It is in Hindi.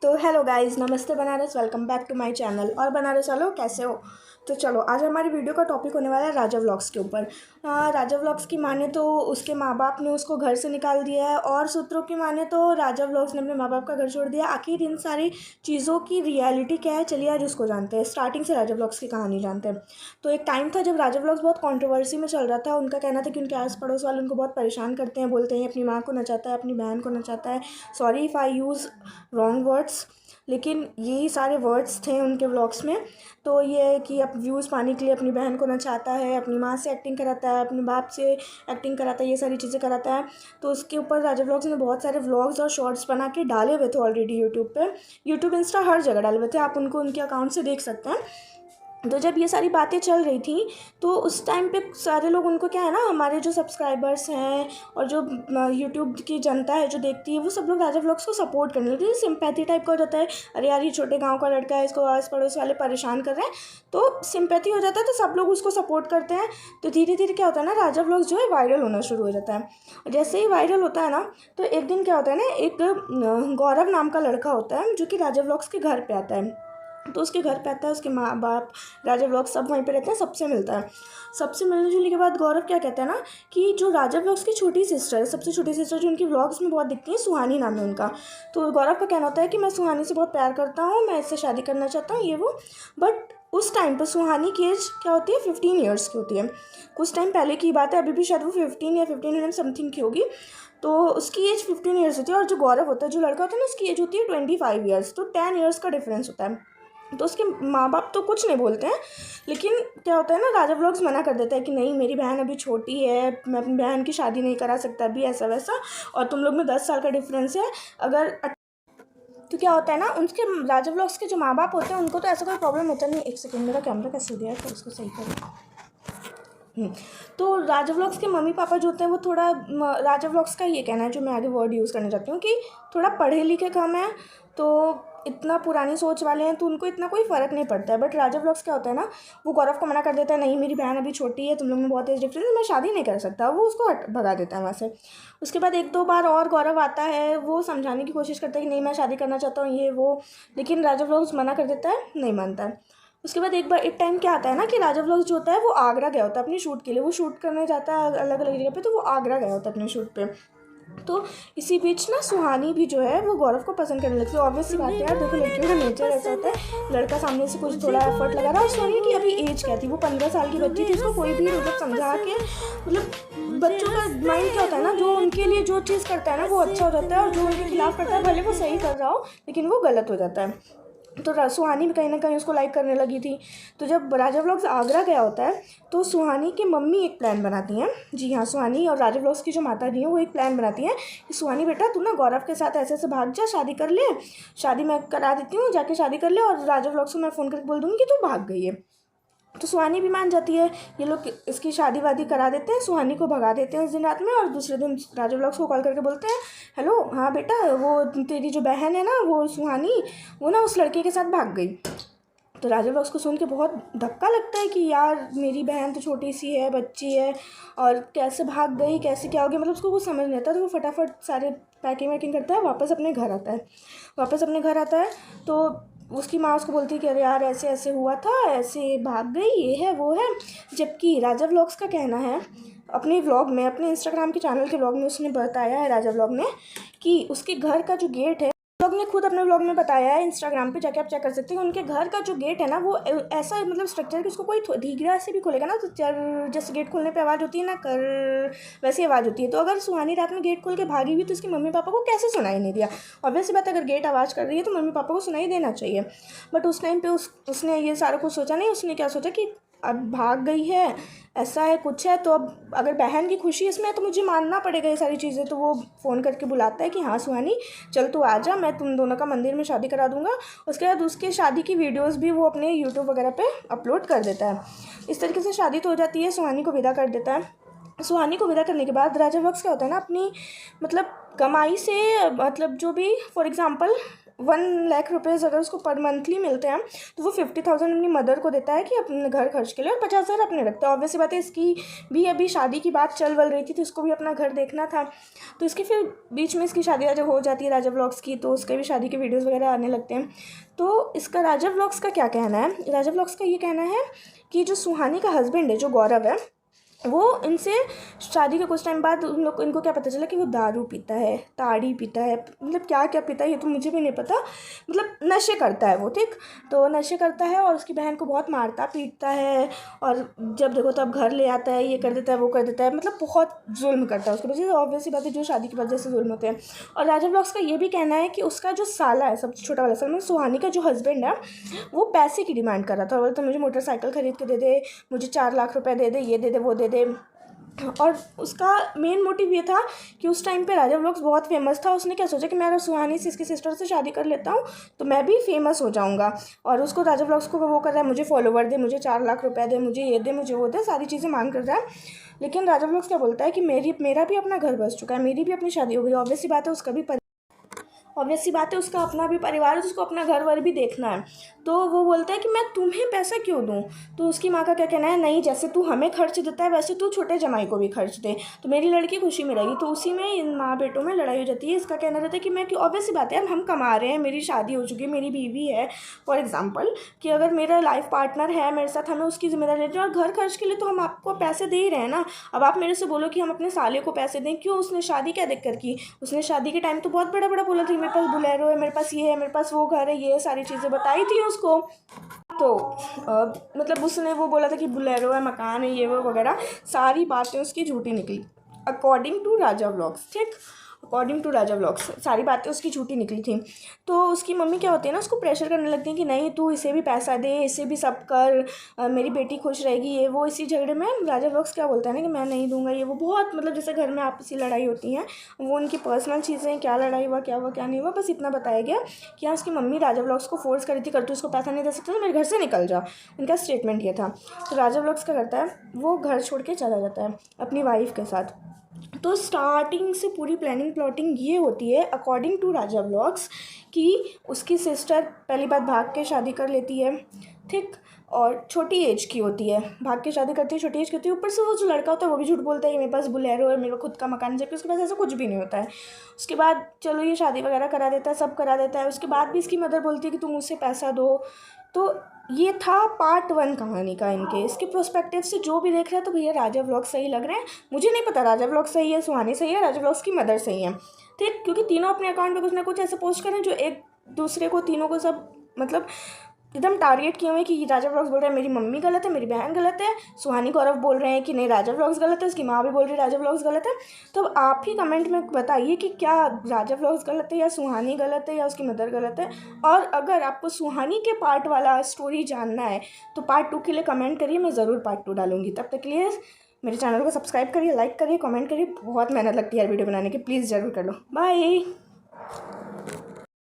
तो हेलो गाइस, नमस्ते Banaras, welcome back to my channel. और बनारस वालों, कैसे हो? तो चलो, आज हमारी वीडियो का टॉपिक होने वाला है राजा व्लॉग्स के ऊपर। राजा व्लॉग्स की माने तो उसके माँ बाप ने उसको घर से निकाल दिया है, और सूत्रों की माने तो राजा व्लॉग्स ने अपने माँ बाप का घर छोड़ दिया। आखिर इन सारी चीज़ों की रियलिटी क्या है, चलिए आज उसको जानते हैं। स्टार्टिंग से राजा व्लॉग्स की कहानी जानते हैं। तो एक टाइम था जब राजा व्लॉग्स बहुत कंट्रोवर्सी में चल रहा था। उनका कहना था कि उनके आस पड़ोस वाले उनको बहुत परेशान करते हैं, बोलते हैं अपनी माँ को नचाता है, अपनी बहन को नचाता है। Sorry if I use wrong words, लेकिन यही सारे वर्ड्स थे उनके व्लॉग्स में। तो ये है कि अब व्यूज़ पाने के लिए अपनी बहन को नचाता है, अपनी माँ से एक्टिंग कराता है, अपने बाप से एक्टिंग कराता है, ये सारी चीज़ें कराता है। तो उसके ऊपर राजा व्लॉग्स ने बहुत सारे व्लॉग्स और शॉर्ट्स बना के डाले हुए थे ऑलरेडी यूट्यूब पे। यूट्यूब, इंस्टा, हर जगह डाले हुए थे, आप उनको उनके अकाउंट से देख सकते हैं। तो जब ये सारी बातें चल रही थी तो उस टाइम पे सारे लोग, उनको क्या है ना, हमारे जो सब्सक्राइबर्स हैं और जो यूट्यूब की जनता है जो देखती है, वो सब लोग राजा व्लॉग्स को सपोर्ट करने लगे। सिंपैथी टाइप का हो जाता है, अरे यार ये छोटे गांव का लड़का है, इसको आस पड़ोस वाले परेशान कर रहे हैं, तो सिंपैथी हो जाता है, तो सब लोग उसको सपोर्ट करते हैं। तो धीरे धीरे क्या होता है ना, राजा व्लॉग्स जो है वायरल होना शुरू हो जाता है। और जैसे ही वायरल होता है ना, तो एक दिन क्या होता है ना, एक गौरव नाम का लड़का होता है जो कि राजा व्लॉग्स के घर पे आता है। तो उसके घर पे आता है, उसके माँ बाप, राजा व्लॉग्स सब वहीं पे रहते हैं, सबसे मिलता है। सबसे मिलने जुलने के बाद गौरव क्या कहता है ना, कि जो राजा व्लॉग्स की छोटी सिस्टर है, सबसे छोटी सिस्टर जो उनकी व्लॉग्स में बहुत दिखती है, सुहानी नाम है उनका। तो गौरव का कहना होता है कि मैं सुहानी से बहुत प्यार करता हूँ, मैं इससे शादी करना चाहता हूँ, ये वो। बट उस टाइम पर सुहानी की एज क्या होती है, 15 ईयर्स की होती है। कुछ टाइम पहले की बात है, अभी भी शायद वो 15 या 15 समथिंग की होगी। तो उसकी एज 15 ईयर्स होती है, और जो गौरव होता है, जो लड़का होता है ना, उसकी एज होती है 25 ईयर्स। तो 10 ईयर्स का डिफरेंस होता है। तो उसके माँ बाप तो कुछ नहीं बोलते हैं, लेकिन क्या होता है ना, राजा व्लॉग्स मना कर देता है कि नहीं, मेरी बहन अभी छोटी है, मैं अपनी बहन की शादी नहीं करा सकता अभी, ऐसा वैसा, और तुम लोग में 10 साल का डिफरेंस है। अगर तो क्या होता है ना, उनके राजा व्लॉग्स के जो माँ बाप होते हैं उनको तो ऐसा कोई प्रॉब्लम होता नहीं। एक सेकेंड, मेरा कैमरा कैसे हो गया है, तो उसको सही करो। तो राजा व्लॉग्स के मम्मी पापा जो होते हैं वो थोड़ा, राजा व्लॉग्स का ये कहना है, जो मैं आगे वर्ड यूज़ करना चाहती हूँ, कि थोड़ा पढ़े लिखे कम है, तो इतना पुरानी सोच वाले हैं, तो उनको इतना कोई फ़र्क नहीं पड़ता है। बट राजा व्लॉग्स क्या होता है ना, वो गौरव को मना कर देता है, नहीं मेरी बहन अभी छोटी है, तुम लोग में बहुत एज डिफरेंस है, मैं शादी नहीं कर सकता, वो उसको भगा देता है वहाँ से। उसके बाद एक दो बार और गौरव आता है, वो समझाने की कोशिश करता है कि नहीं मैं शादी करना चाहता हूँ, ये वो, लेकिन राजा व्लॉग्स मना कर देता है, नहीं मानता है। उसके बाद एक बार एक टाइम क्या आता है ना, कि राजा व्लॉग्स जो होता है वो आगरा गया होता है अपनी शूट के लिए। वो शूट करने जाता है अलग अलग जगह पे, तो वो आगरा गया होता है अपने शूट पे। तो इसी बीच ना सुहानी भी जो है वो गौरव को पसंद करने लगती है। ऑब्वियस सी बात है यार, देखो लड़कियों का नेचर ऐसा होता है, लड़का सामने से कुछ थोड़ा एफर्ट लगा रहा है। और सुहानी की अभी एज क्या थी, वो 15 साल की बच्ची थी, उसको कोई भी मतलब समझा के, मतलब बच्चों का माइंड क्या होता है ना, जो उनके लिए जो चीज़ करता है ना वो अच्छा हो जाता है, और जो उनके खिलाफ करता है भले वो सही कर रहा हो लेकिन वो गलत हो जाता है। तो सुहानी भी कहीं ना कहीं उसको लाइक करने लगी थी। तो जब राजा व्लॉग्स आगरा गया होता है, तो सुहानी की मम्मी एक प्लान बनाती हैं। जी हाँ, सुहानी और राजा व्लॉग्स की जो माता जी हैं वो एक प्लान बनाती हैं कि सुहानी बेटा तू ना गौरव के साथ ऐसे ऐसे भाग जा, शादी कर ले, शादी मैं करा देती हूँ, जाके शादी कर ले, और राजा व्लॉग्स को मैं फ़ोन करके बोल दूँगी कि तू भाग गई है। तो सुहानी भी मान जाती है। ये लोग इसकी शादी वादी करा देते हैं, सुहानी को भगा देते हैं उस दिन रात में, और दूसरे दिन राजा व्लॉग्स को कॉल करके बोलते हैं, हेलो हाँ बेटा, वो तेरी जो बहन है ना, वो सुहानी, वो ना उस लड़के के साथ भाग गई। तो राजा व्लॉग्स को सुन के बहुत धक्का लगता है कि यार मेरी बहन तो छोटी सी है, बच्ची है, और कैसे भाग गई, कैसे क्या हो गया, मतलब उसको कुछ समझ नहीं आता। तो वो फटाफट सारे पैकिंग वैकिंग करता है, वापस अपने घर आता है। तो उसकी माँ उसको बोलती है कि अरे यार ऐसे ऐसे हुआ था, ऐसे भाग गई, ये है वो है। जबकि राजा व्लॉग्स का कहना है, अपने व्लॉग में, अपने इंस्टाग्राम के चैनल के व्लॉग में उसने बताया है, राजा व्लॉग ने, कि उसके घर का जो गेट है, लोग ने खुद अपने व्लॉग में बताया है, इंस्टाग्राम पे जाके आप चेक कर सकते हैं। उनके घर का जो गेट है ना, वो ऐसा मतलब स्ट्रक्चर कि उसको कोई धीरे से भी खोलेगा ना, तो जैसे गेट खोलने पे आवाज़ होती है ना, कर वैसी आवाज़ होती है। तो अगर सुहानी रात में गेट खोल के भागी हुई तो उसके मम्मी पापा को कैसे सुनाई नहीं दिया? ऑब्वियस बात है, अगर गेट आवाज़ कर रही है तो मम्मी पापा को सुनाई देना चाहिए। बट उस टाइम पे उसने ये सारा कुछ सोचा नहीं। उसने क्या सोचा कि अब भाग गई है, ऐसा है कुछ है, तो अब अगर बहन की खुशी इसमें है तो मुझे मानना पड़ेगा ये सारी चीज़ें। तो वो फ़ोन करके बुलाता है कि हाँ सुहानी चल तू आ जा, मैं तुम दोनों का मंदिर में शादी करा दूंगा। उसके बाद उसके शादी की वीडियोस भी वो अपने यूट्यूब वगैरह पे अपलोड कर देता है। इस तरीके से शादी तो हो जाती है, सुहानी को विदा कर देता है। सुहानी को विदा करने के बाद राजा व्लॉग्स क्या होता है ना, अपनी मतलब कमाई से, मतलब जो भी फॉर एग्ज़ाम्पल 1 लाख रुपये अगर उसको पर मंथली मिलते हैं तो वो 50,000 अपनी मदर को देता है कि अपने घर खर्च के लिए, और 50,000 अपने रखता है। ऑब्वियसली बात है, इसकी भी अभी शादी की बात चल रही थी तो इसको भी अपना घर देखना था। तो इसकी फिर बीच में इसकी शादी जब हो जाती है राजा व्लॉग्स की, तो उसके भी शादी के वीडियोज़ वगैरह आने लगते हैं। तो इसका राजा व्लॉग्स का क्या कहना है? राजा व्लॉग्स का ये कहना है कि जो सुहानी का हस्बैंड है, जो गौरव है, वो इनसे शादी के कुछ टाइम बाद इनको क्या पता चला कि वो दारू पीता है, ताड़ी पीता है, मतलब क्या क्या पीता है ये तो मुझे भी नहीं पता, मतलब नशे करता है वो, ठीक। तो नशे करता है और उसकी बहन को बहुत मारता पीटता है, और जब देखो तब घर ले आता है, ये कर देता है वो कर देता है, मतलब बहुत जुल्म करता है उसके वजह से। ऑब्वियसली बात है, जो शादी की वजह से जुल्म होते हैं। और राजा व्लॉग्स का ये भी कहना है कि उसका जो साला है, सबसे छोटा वाला साला, सुहानी का जो हस्बैंड है, वो पैसे की डिमांड कर रहा था। बोलता मुझे मोटरसाइकिल खरीद के दे दे, मुझे 4 लाख रुपए दे दे, ये दे दे वो दे दे। और उसका मेन मोटिव ये था कि उस टाइम पे राजा व्लॉग्स बहुत फेमस था। उसने क्या सोचा कि मैं अगर सुहानी से, इसकी सिस्टर से शादी कर लेता हूँ तो मैं भी फेमस हो जाऊँगा। और उसको राजा व्लॉग्स को वो कर रहा है, मुझे फॉलोवर दे, मुझे 4 लाख रुपए दे, मुझे ये दे, मुझे वो दे, सारी चीज़ें मांग कर रहा है। लेकिन राजा व्लॉग्स क्या बोलता है कि मेरा भी अपना घर बस चुका है, मेरी भी अपनी शादी हो गई। ऑब्वियसली बात है उसका अपना भी परिवार है, तो उसको अपना घर वर भी देखना है। तो वो बोलता है कि मैं तुम्हें पैसा क्यों दूँ? तो उसकी माँ का क्या कहना है, नहीं, जैसे तू हमें खर्च देता है वैसे तू छोटे जमाई को भी खर्च दे, तो मेरी लड़की खुशी में रहेगी। तो उसी में इन माँ बेटों में लड़ाई हो जाती है। इसका कहना रहता है कि मैं क्यों, ऑब्वियसली बात है हम कमा रहे हैं, मेरी शादी हो चुकी है, मेरी बीवी है फॉर एग्जाम्पल, कि अगर मेरा लाइफ पार्टनर है मेरे साथ, हमें उसकी जिम्मेदारी लेते हैं। और घर खर्च के लिए तो हम आपको पैसे दे ही रहे हैं ना। अब आप मेरे से बोलो कि हम अपने साले को पैसे दें, क्यों? उसने शादी क्या दिक्कत की? उसने शादी के टाइम तो बहुत बड़ा बड़ा बोला था, मेरे पास बुलेरो है, मेरे पास ये है, मेरे पास वो घर है, ये सारी चीज़ें बताई थी उसको। तो मतलब उसने वो बोला था कि बुलेरो है, मकान है, ये वो वगैरह सारी बातें उसकी झूठी निकली अकॉर्डिंग टू राजा व्लॉग्स, ठीक। अकॉर्डिंग टू राजा व्लॉग्स सारी बातें उसकी झूठी निकली थी। तो उसकी मम्मी क्या होती है ना, उसको प्रेशर करने लगती है कि नहीं तू इसे भी पैसा दे, इसे भी सब कर, मेरी बेटी खुश रहेगी, ये वो। इसी झगड़े में राजा व्लॉग्स क्या बोलता है ना कि मैं नहीं दूंगा, ये वो। बहुत मतलब जैसे घर में आपसी लड़ाई होती हैं, वो उनकी पर्सनल चीज़ें, क्या लड़ाई हुआ क्या नहीं हुआ, बस इतना बताया गया कि हाँ उसकी मम्मी राजा व्लॉग्स को फोर्स करी थी, कर तू उसको पैसा नहीं दे सकता तो मेरे घर से निकल जा। उनका स्टेटमेंट ये था। तो राजा व्लॉग्स क्या करता है, वो घर छोड़ के चला जाता है अपनी वाइफ के साथ। तो स्टार्टिंग से पूरी प्लानिंग प्लॉटिंग ये होती है अकॉर्डिंग टू राजा व्लॉग्स कि उसकी सिस्टर पहली बात भाग के शादी कर लेती है, ठीक, और छोटी एज की होती है, भाग के शादी करती है, छोटी एज की होती है। ऊपर से वो जो लड़का होता है वो भी झूठ बोलता है कि मेरे पास बुलेरो है, मेरा खुद का मकान है, जबकि उसके पास ऐसा कुछ भी नहीं होता है। उसके बाद चलो ये शादी वगैरह करा देता है, सब करा देता है। उसके बाद भी इसकी मदर बोलती है कि तुम मुझसे पैसा दो। तो ये था पार्ट 1 कहानी का इनके। इसके प्रोस्पेक्टिव से जो भी देख रहा है तो भैया राजा व्लॉग सही लग रहे हैं। मुझे नहीं पता राजा व्लॉग सही है, सुहानी सही है, राजा व्लॉग्स की मदर सही है, ठीक, क्योंकि तीनों अपने अकाउंट पे कुछ ना कुछ ऐसे पोस्ट करें जो एक दूसरे को, तीनों को सब मतलब एकदम टारगेट किए हुए हैं कि राजा व्लॉग्स बोल रहे हैं मेरी मम्मी गलत है, मेरी बहन गलत है, सुहानी गौरव बोल रहे हैं कि नहीं राजा व्लॉग्स गलत है, उसकी माँ भी बोल रही है राजा व्लॉग्स गलत है। तो आप ही कमेंट में बताइए कि क्या राजा व्लॉग्स गलत है, या सुहानी गलत है, या उसकी मदर गलत है। और अगर आपको सुहानी के पार्ट वाला स्टोरी जानना है तो पार्ट 2 के लिए कमेंट करिए, मैं ज़रूर पार्ट 2 डालूंगी। तब तक के लिए मेरे चैनल को सब्सक्राइब करिए, लाइक करिए, कमेंट करिए। बहुत मेहनत लगती है यार वीडियो बनाने की, प्लीज़ ज़रूर कर लो। बाय।